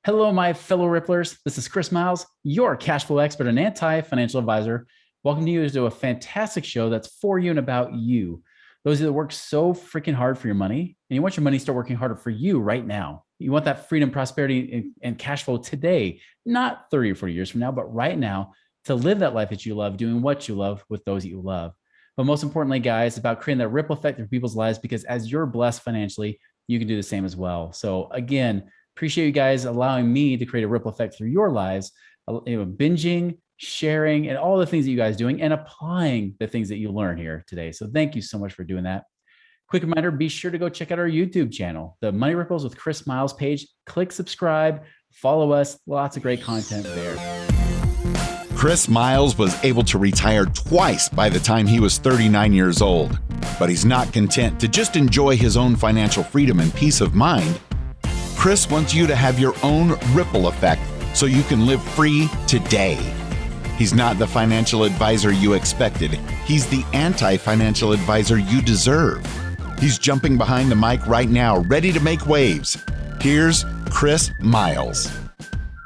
Hello, my fellow Ripplers. This is Chris Miles, your cash flow expert and anti-financial advisor. Welcome to you to a fantastic show that's for you and about you. Those of you that work so freaking hard for your money, and you want your money to start working harder for you right now. You want that freedom, prosperity, and cash flow today, not 30 or 40 years from now, but right now to live that life that you love, doing what you love with those that you love. But most importantly, guys, about creating that ripple effect in people's lives, because as you're blessed financially, you can do the same as well. So again, appreciate you guys allowing me to create a ripple effect through your lives, binging, sharing, and all the things that you guys are doing and applying the things that you learn here today. So thank you so much for doing that. Quick reminder, be sure to go check out our YouTube channel, the Money Ripples with Chris Miles page. Click subscribe, follow us, lots of great content there. Chris Miles was able to retire twice by the time he was 39 years old, but he's not content to just enjoy his own financial freedom and peace of mind. Chris wants you to have your own ripple effect so you can live free today. He's not the financial advisor you expected. He's the anti-financial advisor you deserve. He's jumping behind the mic right now, ready to make waves. Here's Chris Miles.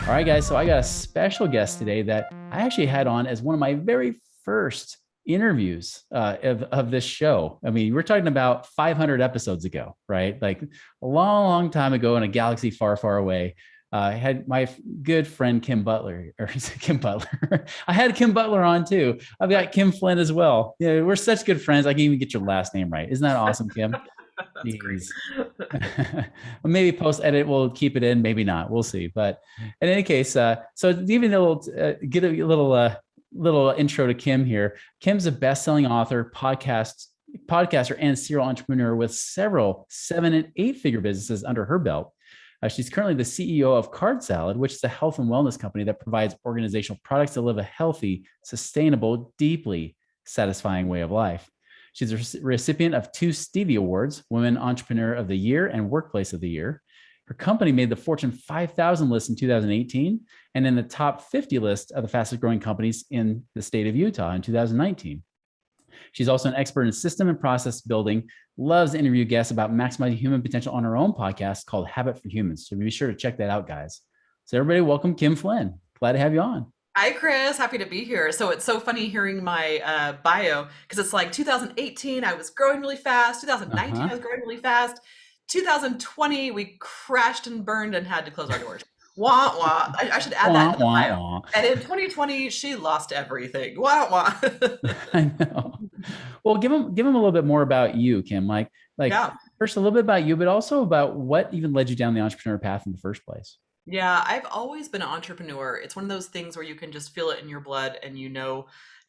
All right, guys. So I got a special guest today that I actually had on as one of my very first interviews of this show. I mean, we're talking about 500 episodes ago, right? Like a long, long time ago in a galaxy far, far away. I had my good friend Kim Butler, or Kim Butler. I had Kim Butler on too. I've got Kim Flynn as well. Yeah, we're such good friends. I can even get your last name right. Isn't that awesome, Kim? That's great. Maybe post edit, we'll keep it in, maybe not. We'll see. But in any case, so even a little, get a little intro to Kim here. Kim's a best-selling author, podcaster, and serial entrepreneur with several 7- and 8-figure businesses under her belt. She's currently the CEO of Card Salad, which is a health and wellness company that provides organizational products to live a healthy, sustainable, deeply satisfying way of life. She's a recipient of 2 Stevie Awards, Women Entrepreneur of the Year and Workplace of the Year. Her company made the Fortune 5,000 list in 2018 and in the top 50 list of the fastest growing companies in the state of Utah in 2019. She's also an expert in system and process building, loves to interview guests about maximizing human potential on her own podcast called Habit for Humans. So be sure to check that out, guys. So everybody, welcome Kim Flynn. Glad to have you on. Hi, Chris. Happy to be here. So it's so funny hearing my bio because it's like 2018, I was growing really fast. 2019, I was growing really fast. 2020, we crashed and burned and had to close our doors. Wah, wah. I should add that in the bio. And in 2020, she lost everything. Wah, wah. I know. Well, give them a little bit more about you, Kim. Like yeah. First, a little bit about you, but also about what even led you down the entrepreneur path in the first place. Yeah, I've always been an entrepreneur. It's one of those things where you can just feel it in your blood and you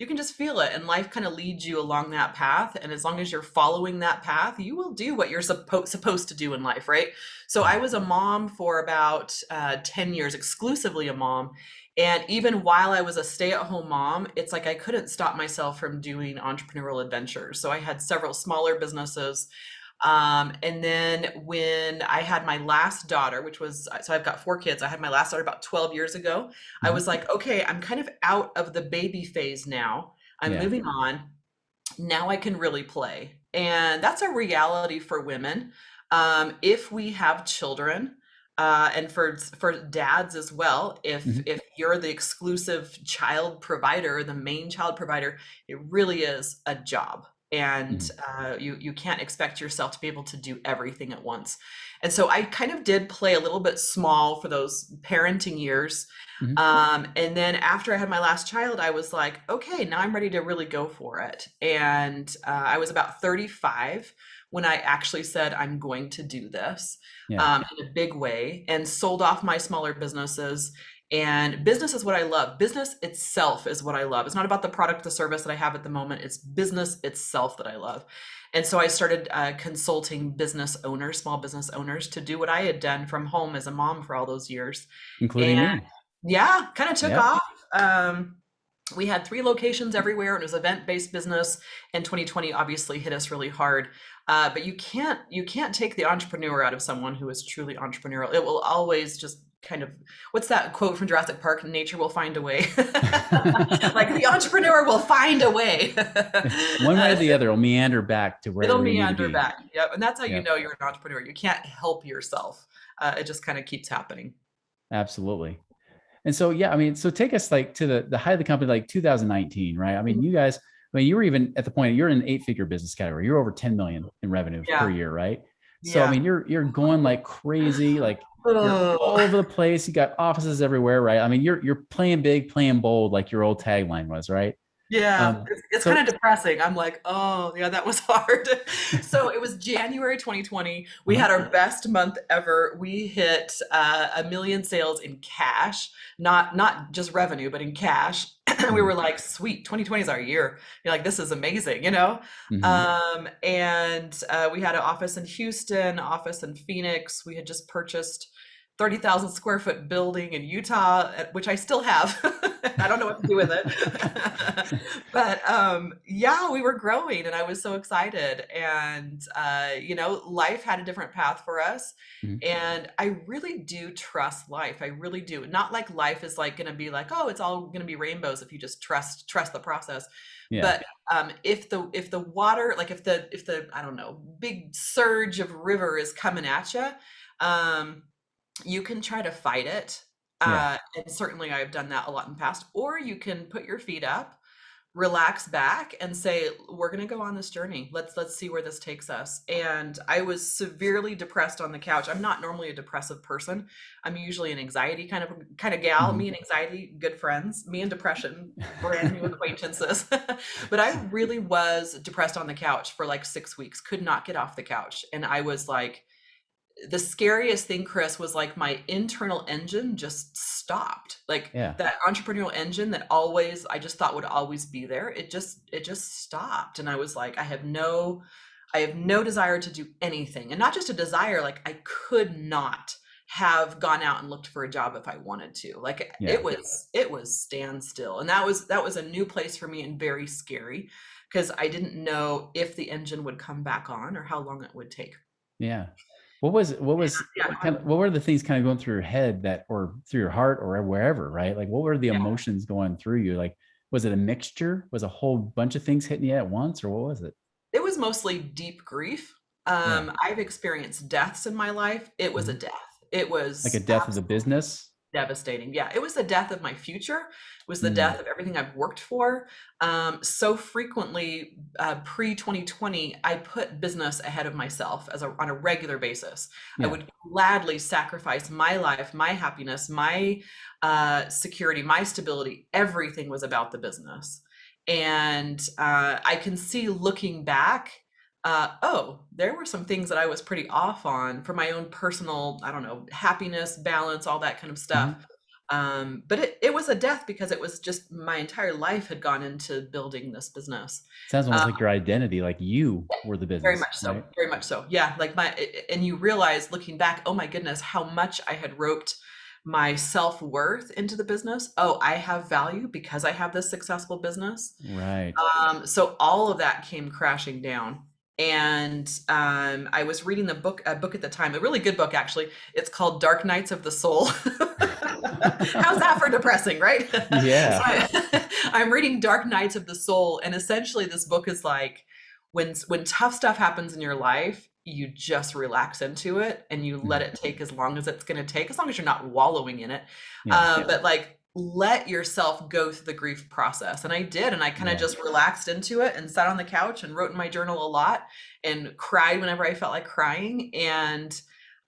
can just feel it, and life kind of leads you along that path. And as long as you're following that path, you will do what you're supposed to do in life, right? So I was a mom for about 10 years, exclusively a mom. And even while I was a stay-at-home mom, it's like I couldn't stop myself from doing entrepreneurial adventures. So I had several smaller businesses. And then when I had my last daughter, so I've got 4 kids. I had my last daughter about 12 years ago. I was like, okay, I'm kind of out of the baby phase now. I'm moving on. Now I can really play. And that's a reality for women. If we have children, and for dads as well, if you're the exclusive child provider, the main child provider, it really is a job. And you can't expect yourself to be able to do everything at once. And so I kind of did play a little bit small for those parenting years. And then after I had my last child, I was like, okay, now I'm ready to really go for it. And I was about 35 when I actually said, I'm going to do this in a big way, and sold off my smaller businesses. And business is what I love. Business itself is what I love. It's not about the product, the service that I have at the moment. It's business itself that I love. And so I started consulting business owners, small business owners, to do what I had done from home as a mom for all those years. Including me. Yeah, kind of took off. We had 3 locations everywhere, and it was event-based business. And 2020 obviously hit us really hard. But you can't take the entrepreneur out of someone who is truly entrepreneurial. It will always just kind of, what's that quote from Jurassic Park? Nature will find a way. Like the entrepreneur will find a way. One way or the other, it'll meander back to where it'll meander back. Yep. And that's how you know you're an entrepreneur. You can't help yourself. It just kind of keeps happening. Absolutely. And so, yeah, I mean, so take us like to the height of the company, like 2019, right? I mean, Mhm. you guys, I mean, you were even at the point you're in an 8-figure business category. You're over 10 million in revenue per Yeah. year, right? So, I Yeah. mean, you're going like crazy, like you're Oh. all over the place. You got offices everywhere, right? I mean, you're playing big, playing bold, like your old tagline was, right? Yeah, it's kind So, of depressing. I'm like, oh, yeah, that was hard. So it was January 2020. We uh-huh. had our best month ever. We hit 1 million sales in cash, not just revenue, but in cash. We Mhm. were like, sweet, 2020 is our year. You're like, this is amazing, you know? Mhm. And we had an office in Houston, office in Phoenix. We had just purchased 30,000 square foot building in Utah, which I still have. I don't know what to do with it. But yeah, we were growing and I was so excited. And, life had a different path for us. Mhm. And I really do trust life. I really do. Not like life is like going to be like, oh, it's all going to be rainbows if you just trust the process. Yeah. But if the water, like if the I don't know, big surge of river is coming at you, um, you can try to fight it. Yeah. And certainly I've done that a lot in the past. Or you can put your feet up, relax back and say, we're going to go on this journey. Let's see where this takes us. And I was severely depressed on the couch. I'm not normally a depressive person. I'm usually an anxiety kind of gal. Me Mhm. and anxiety, good friends. Me and depression, brand new acquaintances. But I really was depressed on the couch for like 6 weeks, could not get off the couch. And I was like, the scariest thing, Chris, was like my internal engine just stopped. Like Yeah. that entrepreneurial engine that always I just thought would always be there. It just stopped. And I was like, I have no desire to do anything. And not just a desire, like I could not have gone out and looked for a job if I wanted to. Like Yeah. it was standstill. And that was a new place for me and very scary because I didn't know if the engine would come back on or how long it would take. Yeah. What was Yeah. what were the things kind of going through your head that, or through your heart or wherever, right? Like what were the Yeah. emotions going through you? Like, was it a mixture? Was a whole bunch of things hitting you at once, or what was it? It was mostly deep grief. Yeah. I've experienced deaths in my life. It was a Mhm. death. It Like a was death of the business. devastating. Yeah, it was the death of my future. It was the Mm. death of everything I've worked for. So frequently, pre 2020, I put business ahead of myself on a regular basis. I Yeah. would gladly sacrifice my life, my happiness, my security, my stability. Everything was about the business. And I can see looking back, oh, there were some things that I was pretty off on for my own personal, I don't know, happiness, balance, all that kind of stuff. Mhm. But it was a death because it was just my entire life had gone into building this business. Sounds almost Uh, like your identity, like you were the Very business, much so, right? very much so. Yeah, like and you realize looking back, oh my goodness, how much I had roped my self-worth into the business. Oh, I have value because I have this successful business. Right. So all of that came crashing down. And I was reading a book at the time, a really good book actually. It's called Dark Nights of the Soul. How's that for depressing, right? So Yeah. I'm reading Dark Nights of the Soul, and essentially this book is like when tough stuff happens in your life, you just relax into it and you let Mhm. it take as long as it's going to take, as long as you're not wallowing in it. Yeah. But like let yourself go through the grief process. And I did. And I kind of Yeah. just relaxed into it and sat on the couch and wrote in my journal a lot and cried whenever I felt like crying. And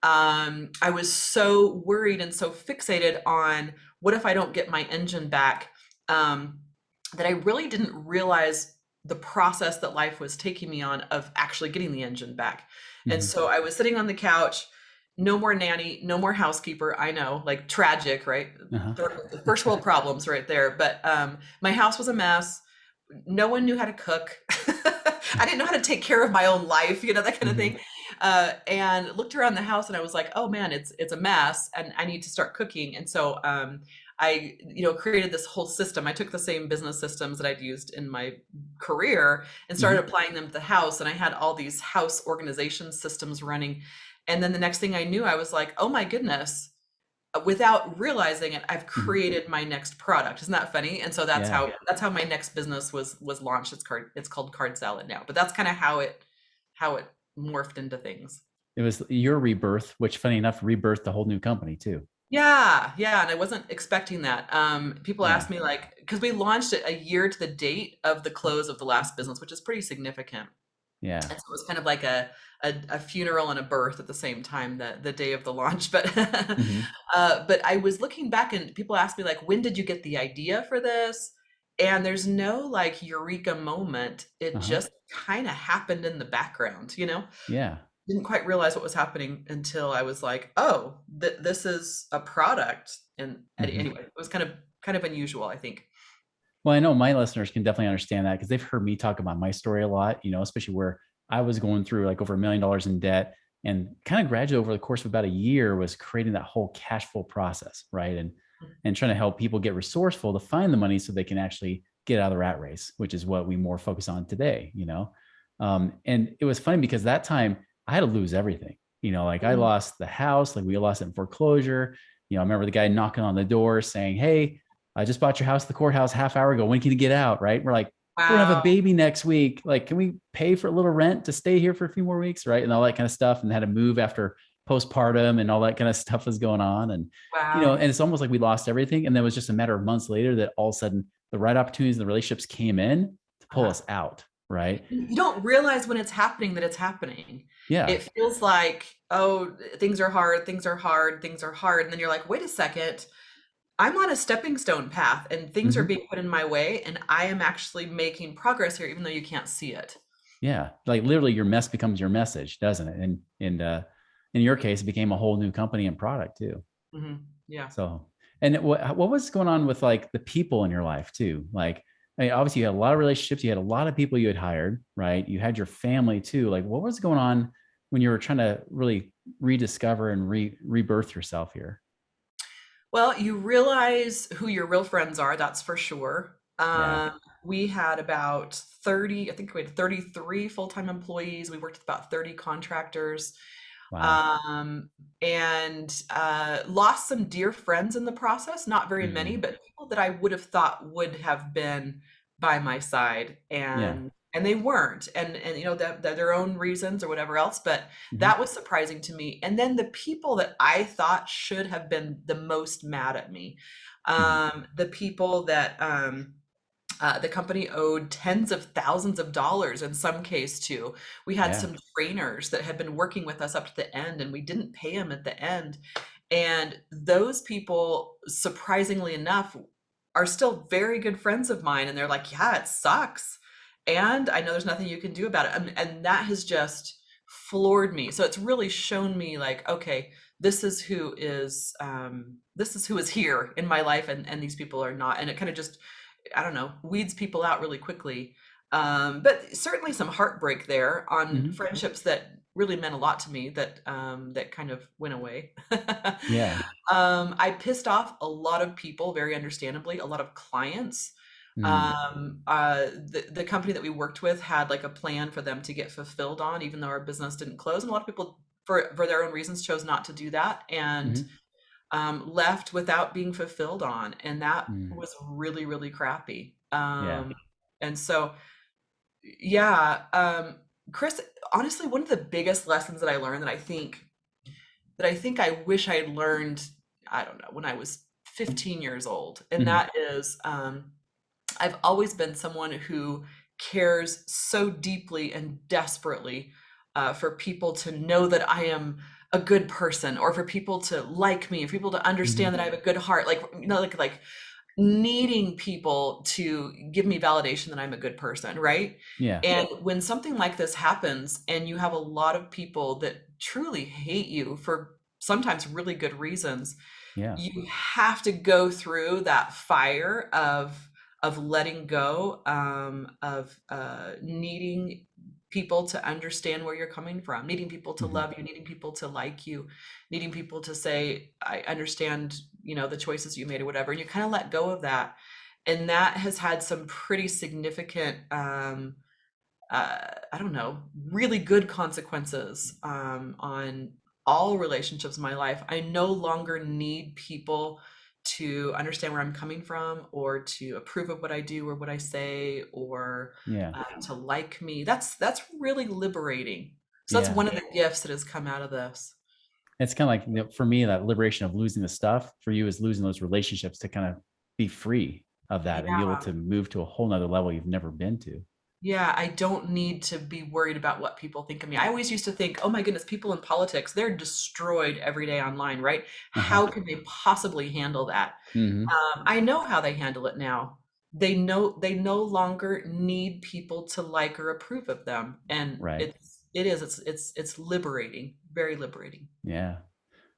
I was so worried and so fixated on what if I don't get my engine back, that I really didn't realize the process that life was taking me on of actually getting the engine back. And Mhm. so I was sitting on the couch, no more nanny, no more housekeeper. I know, like tragic, right? Uh-huh. The first world problems right there. But my house was a mess. No one knew how to cook. I didn't know how to take care of my own life, that kind of Mhm. thing. And looked around the house and I was like, oh man, it's a mess and I need to start cooking. And so I, created this whole system. I took the same business systems that I'd used in my career and started Mhm. applying them to the house. And I had all these house organization systems running. And then the next thing I knew, I was like, oh my goodness, without realizing it, I've Mhm. created my next product. Isn't that funny? And so that's Yeah. how my next business was launched. It's called Card Salad now. But that's kind of how it morphed into things. It was your rebirth, which funny enough, rebirthed the whole new company too. Yeah, and I wasn't expecting that. People Yeah. ask me like, because we launched it a year to the date of the close of the last business, which is pretty significant. Yeah. And so it was kind of like a funeral and a birth at the same time, the day of the launch. But Hmm. but I was looking back and people ask me like, when did you get the idea for this? And there's no like eureka moment. It Uh-huh. just kind of happened in the background, you know? Yeah. Didn't quite realize what was happening until I was like, oh, this is a product. And Hmm. anyway, it was kind of unusual, I think. Well, I know my listeners can definitely understand that because they've heard me talk about my story a lot, especially where I was going through like over $1 million in debt and kind of gradually over the course of about a year was creating that whole cash flow process, right? And trying to help people get resourceful to find the money so they can actually get out of the rat race, which is what we more focus on today. And it was funny because that time I had to lose everything. Like I Mhm. lost the house, like we lost it in foreclosure. I remember the guy knocking on the door saying, "Hey, I just bought your house at the courthouse half hour ago. When can you get out?" Right? We're like, "We're gonna have a Wow. baby next week. Like, can we pay for a little rent to stay here for a few more weeks?" Right? And all that kind of stuff. And had to move after postpartum and all that kind of stuff was going on. And Wow. it's almost like we lost everything. And then it was just a matter of months later that all of a sudden the right opportunities and the relationships came in to pull Uh-huh. us out. Right. You don't realize when it's happening that it's happening. Yeah. It feels like, oh, things are hard, things are hard, things are hard. And then you're like, wait a second, I'm on a stepping stone path and things are Hmm. being put in my way and I am actually making progress here, even though you can't see it. Yeah. Like literally your mess becomes your message, doesn't it? And in your case, it became a whole new company and product too. Yeah. So, and what was going on with like the people in your life too? Like, I mean, obviously you had a lot of relationships, you had a lot of people you had hired, right? You had your family too. Like, what was going on when you were trying to really rediscover and rebirth yourself here? Well, you realize who your real friends are, that's for sure. Yeah. We had about 30, I think we had 33 full-time employees. We worked with about 30 contractors. Wow. um, and lost some dear friends in the process. Not very many, Mm. but people that I would have thought would have been by my side, Yeah. and they weren't, and that their own reasons or whatever else. But Hmm. that was surprising to me. And then the people that I thought should have been the most mad at me, Hmm. the people that the company owed tens of thousands of dollars in some case too. We had Yeah. some trainers that had been working with us up to the end, and we didn't pay them at the end. And those people, surprisingly enough, are still very good friends of mine. And they're like, yeah, it sucks. And I know there's nothing you can do about it. And that has just floored me. So it's really shown me like, okay, this is who is here in my life, and these people are not. And it kind of just, I don't know, weeds people out really quickly. But certainly some heartbreak there on Hmm. friendships that really meant a lot to me that kind of went away. Yeah. I pissed off a lot of people, very understandably, a lot of clients. Mm. The company that we worked with had like a plan for them to get fulfilled on, even though our business didn't close. And a lot of people, for their own reasons, chose not to do that. And Hmm. left without being fulfilled on, and that Mm. was really, really crappy. Yeah. And so, yeah, Chris, honestly, one of the biggest lessons that I learned that I think I wish I had learned, I don't know, when I was 15 years old, and Hmm. that is, I've always been someone who cares so deeply and desperately for people to know that I am a good person, or for people to like me, for people to understand Hmm. that I have a good heart, like needing people to give me validation that I'm a good person, right? Yeah. And when something like this happens and you have a lot of people that truly hate you for sometimes really good reasons, Yeah. you have to go through that fire of letting go, of needing people to understand where you're coming from, needing people to Hmm. love you, needing people to like you, needing people to say, I understand, the choices you made or whatever. And you kind of let go of that. And that has had some pretty significant, I don't know, really good consequences on all relationships in my life. I no longer need people to understand where I'm coming from, or to approve of what I do or what I say, or Yeah. to like me. That's really liberating. So that's Yeah. one of the gifts that has come out of this. It's kind of like, for me, that liberation of losing the stuff for you is losing those relationships to kind of be free of that and be able Yeah. to move to a whole nother level you've never been to. Yeah, I don't need to be worried about what people think of me. I always used to think, oh my goodness, people in politics, they're destroyed every day online, right? Uh-huh. How can they possibly handle that? Hmm. I know how they handle it now. They no longer need people to like or approve of them. And Right. it's liberating, very liberating. Yeah.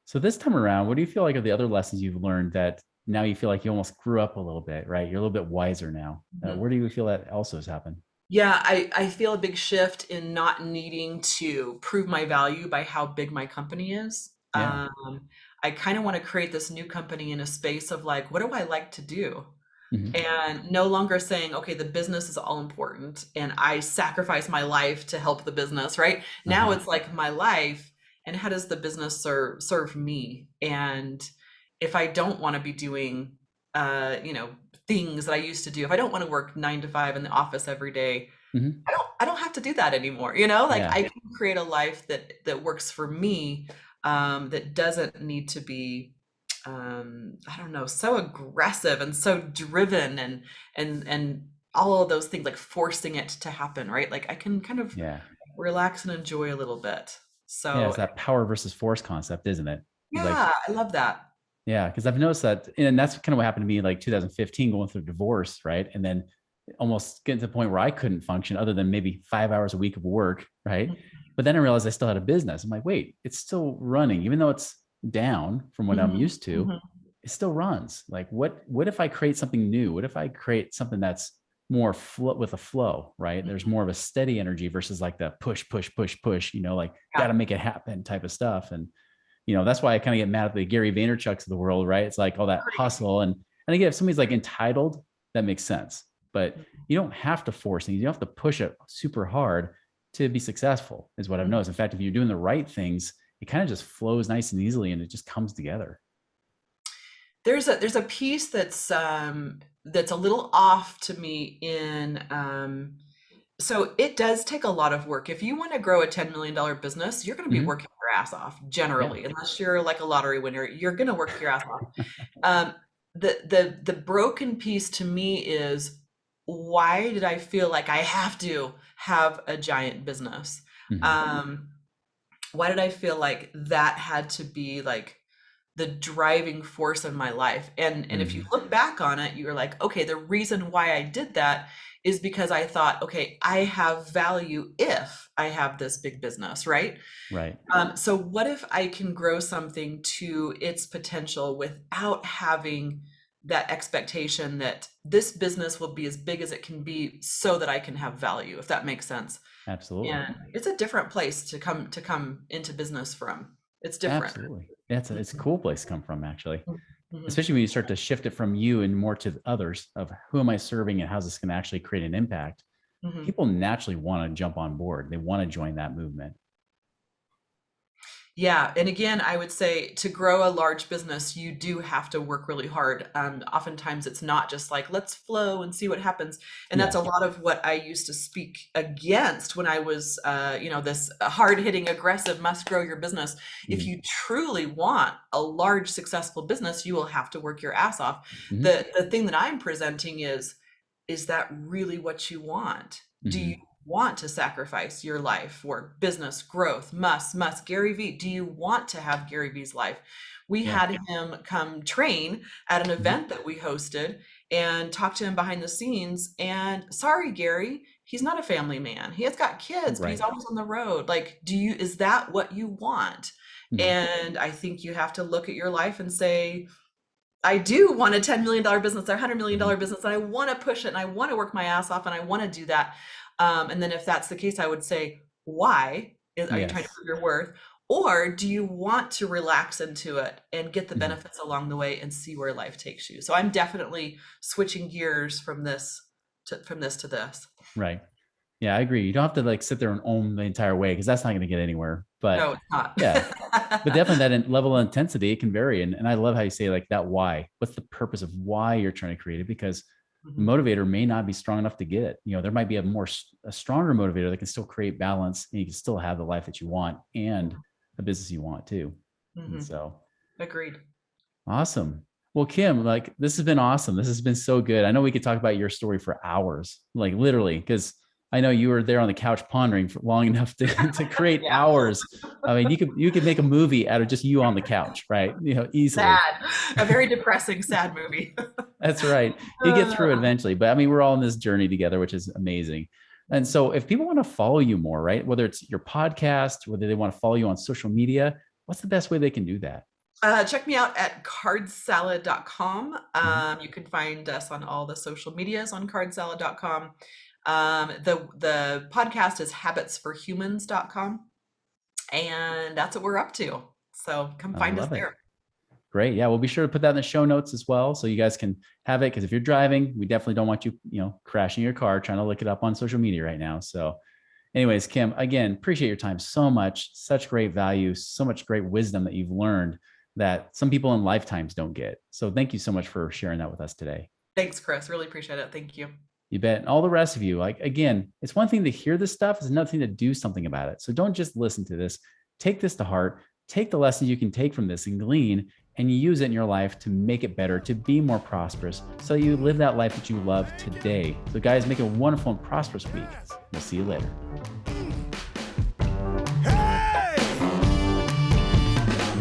So this time around, what do you feel like are the other lessons you've learned that now you feel like you almost grew up a little bit, right? You're a little bit wiser now. Mhm. Where do you feel that also has happened? Yeah, I feel a big shift in not needing to prove my value by how big my company is. Yeah. I kind of want to create this new company in a space of like, what do I like to do? Hmm. And no longer saying, okay, the business is all important and I sacrifice my life to help the business, right? Now Uh-huh. it's like my life and how does the business serve me? And if I don't want to be doing you know, things that I used to do, if I don't want to work 9 to 5 in the office every day, Hmm. I don't have to do that anymore. You know, like Yeah. I can create a life that works for me, that doesn't need to be I don't know, so aggressive and so driven and all of those things, like forcing it to happen, right? Like I can kind of Yeah. relax and enjoy a little bit. Yeah. It's So that power versus force concept, isn't it? Like, yeah, I love that. yeah, because I've noticed that, and that's kind of what happened to me like 2015, going through divorce, right? And then almost getting to the point where I couldn't function other than maybe 5 hours a week of work, right? But then I realized I still had a business. I'm like, wait, it's still running, even though it's down from what I'm Mhm, used to. mhm, It still runs. Like, what if I create something new? What if I create something that's more flow with a flow, right? There's mhm. more of a steady energy versus like the push, push, push, push, like got Yeah, to make it happen type of stuff. And that's why I kind of get mad at the Gary Vaynerchuk's of the world, right? It's like all that great. hustle. And again, if somebody's like entitled, that makes sense. But you don't have to force things. You don't have to push it super hard to be successful, is what I've Mhm. noticed. In fact, if you're doing the right things, it kind of just flows nice and easily and it just comes together. There's a piece that's a little off to me in so it does take a lot of work. If you want to grow a $10 million business, you're going to be Hmm. working your ass off Yeah. generally, unless you're like a lottery winner, you're going to work your ass off. Um, the broken piece to me is why did I feel like I have to have a giant business? Hmm. Um, why did I feel like that had to be like the driving force in my life? And if you Hmm. look back on it, you're like, okay, the reason why I did that is because I thought, okay, I have value if I have this big business, right? Right. So what if I can grow something to its potential without having that expectation that this business will be as big as it can be so that I can have value, if that makes sense. Absolutely. And it's a different place to come into business from. It's different. Absolutely. It's a cool place to come from, actually, Mhm, especially when you start to shift it from you and more to others of who am I serving and how's this going to actually create an impact. mhm. People naturally want to jump on board. They want to join that movement. Yeah, and again, I would say to grow a large business, you do have to work really hard. Oftentimes, it's not just like let's flow and see what happens, and that's Yeah. a lot of what I used to speak against when I was, this hard-hitting, aggressive, must grow your business. If Hmm. you truly want a large, successful business, you will have to work your ass off. Hmm. The thing that I'm presenting is that really what you want? Do you Hmm. want to sacrifice your life for business growth? Must. Gary Vee, do you want to have Gary Vee's life? We Yeah. had him come train at an Hmm. event that we hosted and talk to him behind the scenes. And sorry, Gary, he's not a family man. He has got kids, but he's Right. always on the road. Like, is that what you want? Hmm. And I think you have to look at your life and say, I do want a $10 million business or $100 million Hmm. business, and I want to push it and I want to work my ass off and I want to do that. And then if that's the case, I would say, why? Are you trying to Yes. prove your worth? Or do you want to relax into it and get the Hmm. benefits along the way and see where life takes you? So I'm definitely switching gears from this to this. Right. Yeah, I agree. You don't have to like sit there and own the entire way because that's not going to get anywhere. But No, it's not. yeah, but definitely that level of intensity, it can vary. And I love how you say like that why. What's the purpose of why you're trying to create it? Because the Mhm. motivator may not be strong enough to get it. There might be a stronger motivator that can still create balance and you can still have the life that you want and the business you want too. And so Agreed. awesome. Well, Kim, like this has been awesome. This has been so good. I know we could talk about your story for hours, like literally, because I know you were there on the couch pondering for long enough to create Yeah. hours. I mean, you could make a movie out of just you on the couch, right? Easily. Sad. A very depressing, sad movie. That's right. You get through it eventually. But I mean, we're all in this journey together, which is amazing. And so if people want to follow you more, right? Whether it's your podcast, whether they want to follow you on social media, what's the best way they can do that? Check me out at cardsalad.com. You can find us on all the social medias on cardsalad.com. The podcast is habitsforhumans.com. And that's what we're up to. So come find us there. Great. Yeah, we'll be sure to put that in the show notes as well, so you guys can have it. Because if you're driving, we definitely don't want you, crashing your car trying to look it up on social media right now. So, anyways, Kim, again, appreciate your time so much. Such great value, so much great wisdom that you've learned that some people in lifetimes don't get. So, thank you so much for sharing that with us today. Thanks, Chris. Really appreciate it. Thank you. You bet. And all the rest of you, like again, it's one thing to hear this stuff; it's another thing to do something about it. So don't just listen to this. Take this to heart. Take the lessons you can take from this and glean, and you use it in your life to make it better, to be more prosperous, so you live that life that you love today. So guys, make a wonderful and prosperous week. We'll see you later.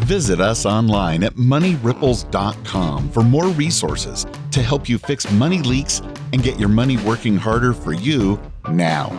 Visit us online at moneyripples.com for more resources to help you fix money leaks and get your money working harder for you now.